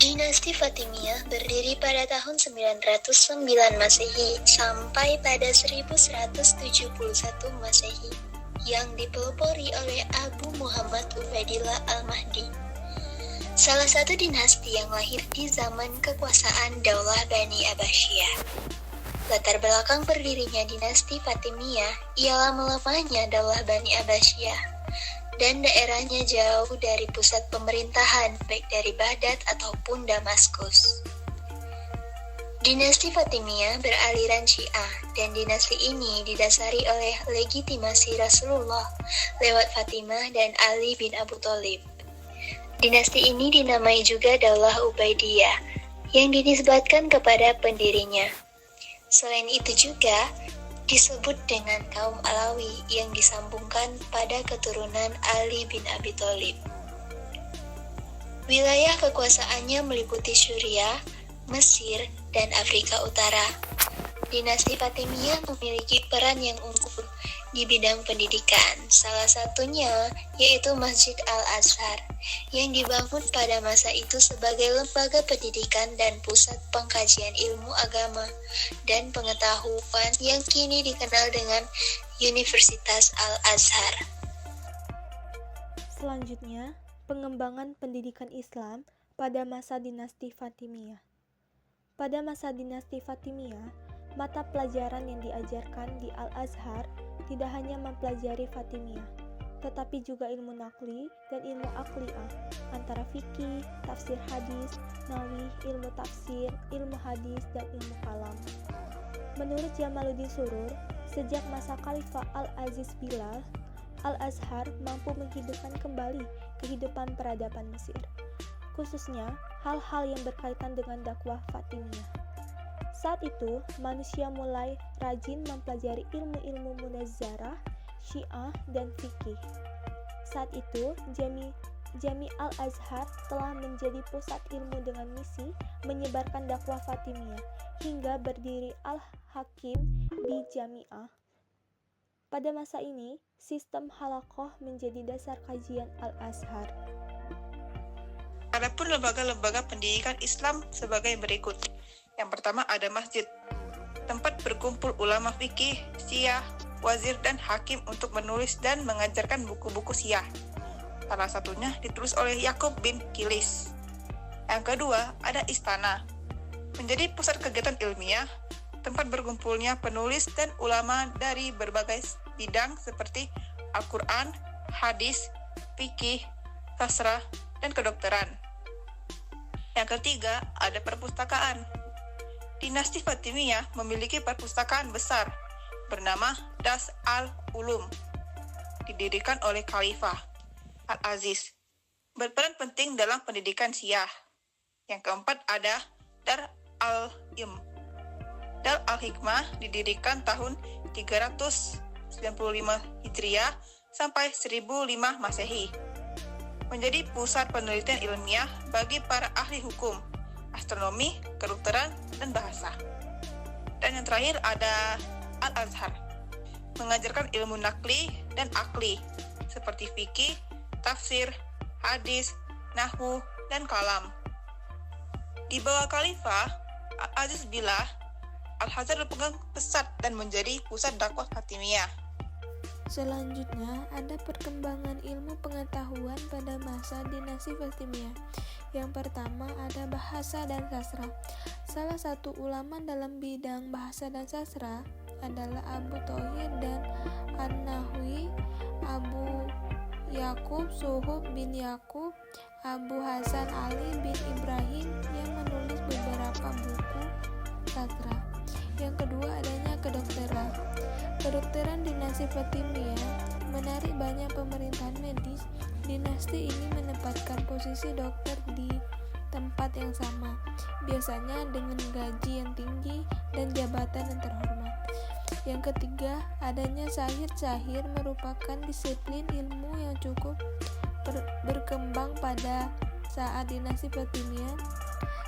Dinasti Fatimiyah berdiri pada tahun 909 Masehi sampai pada 1171 Masehi yang dipelopori oleh Abu Muhammad Ubaidillah Al-Mahdi. Salah satu dinasti yang lahir di zaman kekuasaan Daulah Bani Abbasiyah. Latar belakang berdirinya dinasti Fatimiyah ialah melemahnya Daulah Bani Abbasiyah dan daerahnya jauh dari pusat pemerintahan, baik dari Baghdad ataupun Damaskus. Dinasti Fatimiyah beraliran Syiah, dan dinasti ini didasari oleh legitimasi Rasulullah lewat Fatimah dan Ali bin Abu Thalib. Dinasti ini dinamai juga Daulah Ubaidiyah, yang dinisbatkan kepada pendirinya. Selain itu juga disebut dengan kaum Alawi yang disambungkan pada keturunan Ali bin Abi Thalib. Wilayah kekuasaannya meliputi Suriah, Mesir, dan Afrika Utara. Dinasti Fatimiyah memiliki peran yang unggul di bidang pendidikan, salah satunya yaitu Masjid Al-Azhar, yang dibangun pada masa itu sebagai lembaga pendidikan dan pusat pengkajian ilmu agama dan pengetahuan yang kini dikenal dengan Universitas Al-Azhar. Selanjutnya, pengembangan pendidikan Islam pada masa dinasti Fatimiyah. Pada masa dinasti Fatimiyah, mata pelajaran yang diajarkan di Al-Azhar tidak hanya mempelajari Fatimiyah, tetapi juga ilmu nakli dan ilmu aqliyah, antara fikih, tafsir hadis, nahwi, ilmu tafsir, ilmu hadis, dan ilmu kalam. Menurut Jamaluddin Surur, sejak masa Khalifah Al-Aziz Bilal, Al-Azhar mampu menghidupkan kembali kehidupan peradaban Mesir, khususnya hal-hal yang berkaitan dengan dakwah Fatimiyah. Saat itu, manusia mulai rajin mempelajari ilmu-ilmu munazzarah, syiah, dan fikih. Saat itu, Jami Al-Azhar telah menjadi pusat ilmu dengan misi menyebarkan dakwah Fatimiyah, hingga berdiri Al-Hakim di Jami'ah. Pada masa ini, sistem halaqah menjadi dasar kajian Al-Azhar. Adapun lembaga-lembaga pendidikan Islam sebagai berikut. Yang pertama ada masjid, tempat berkumpul ulama fikih, syiah, wazir, dan hakim untuk menulis dan mengajarkan buku-buku syiah. Salah satunya ditulis oleh Yakub bin Kilis. Yang kedua ada istana, menjadi pusat kegiatan ilmiah, tempat berkumpulnya penulis dan ulama dari berbagai bidang seperti Al-Quran, hadis, fikih, sastra, dan kedokteran. Yang ketiga ada perpustakaan. Dinasti Fatimiyah memiliki perpustakaan besar bernama Das al-Ulum, didirikan oleh Khalifah Al-Aziz, berperan penting dalam pendidikan Syiah. Yang keempat ada Dar al-Ilm. Dar al-Hikmah didirikan tahun 395 Hijriah sampai 1005 Masehi, menjadi pusat penelitian ilmiah bagi para ahli hukum, astronomi, kedokteran, dan bahasa. Dan yang terakhir ada Al-Azhar, mengajarkan ilmu nakli dan akli, seperti fikih, tafsir, hadis, nahwu, dan kalam. Di bawah Khalifah Al-Aziz Billah, Al-Azhar berpegang pesat dan menjadi pusat dakwah Fatimiyah. Selanjutnya, ada perkembangan ilmu pengetahuan pada masa dinasti Fatimiyah. Yang pertama ada bahasa dan sastra. Salah satu ulama dalam bidang bahasa dan sastra adalah Abu Thohir dan An-Nahwi, Abu Yakub Suhub bin Yakub, Abu Hasan Ali bin Ibrahim yang menulis beberapa buku sastra. Yang kedua adanya kedokteran. Kedokteran dinasti Fatimiyah menarik banyak pemerintahan medis. Dinasti ini menempatkan posisi dokter di tempat yang sama, biasanya dengan gaji yang tinggi dan jabatan yang terhormat. Yang ketiga, adanya sahir-sahir merupakan disiplin ilmu yang cukup berkembang pada saat dinasti Fatimiyah.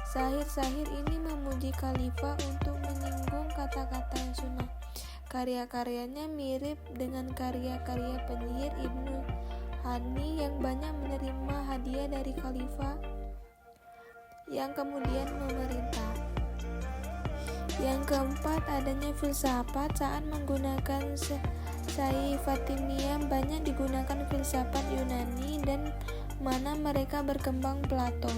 Sahir-sahir ini memuji khalifah untuk menyinggung kata-kata yang sunnah. Karya-karyanya mirip dengan karya-karya penyihir Ibnu Hani yang banyak menerima hadiah dari khalifah. yang kemudian memerintah. Yang keempat, adanya filsafat. Saat menggunakan Syai Fatimiyah banyak digunakan filsafat Yunani dan mana mereka berkembang Plato,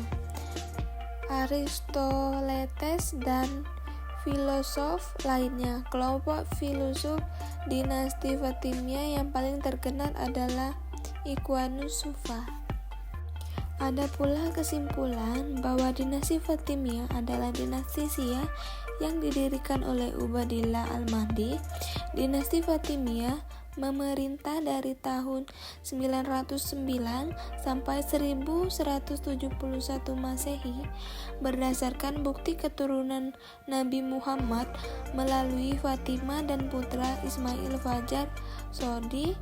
Aristoteles, dan filosof lainnya. Kelompok filosof dinasti Fatimiyah yang paling terkenal adalah Ikhwanus Sufah. Ada pula kesimpulan bahwa dinasti Fatimiyah adalah dinasti Syiah yang didirikan oleh Ubaidillah al-Mahdi. Dinasti Fatimiyah memerintah dari tahun 909 sampai 1171 Masehi berdasarkan bukti keturunan Nabi Muhammad melalui Fatimah dan putra Ismail Fajar Sodi,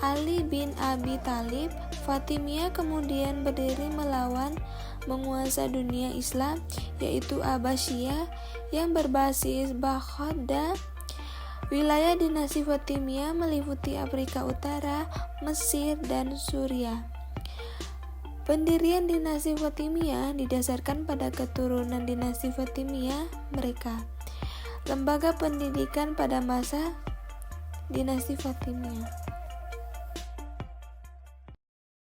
Ali bin Abi Thalib. Fatimiyah kemudian berdiri melawan menguasa dunia Islam, yaitu Abbasiyah yang berbasis Baghdad. Wilayah dinasti Fatimiyah meliputi Afrika Utara, Mesir, dan Suriah. Pendirian dinasti Fatimiyah didasarkan pada keturunan dinasti Fatimiyah mereka. Lembaga pendidikan pada masa dinasti Fatimiyah.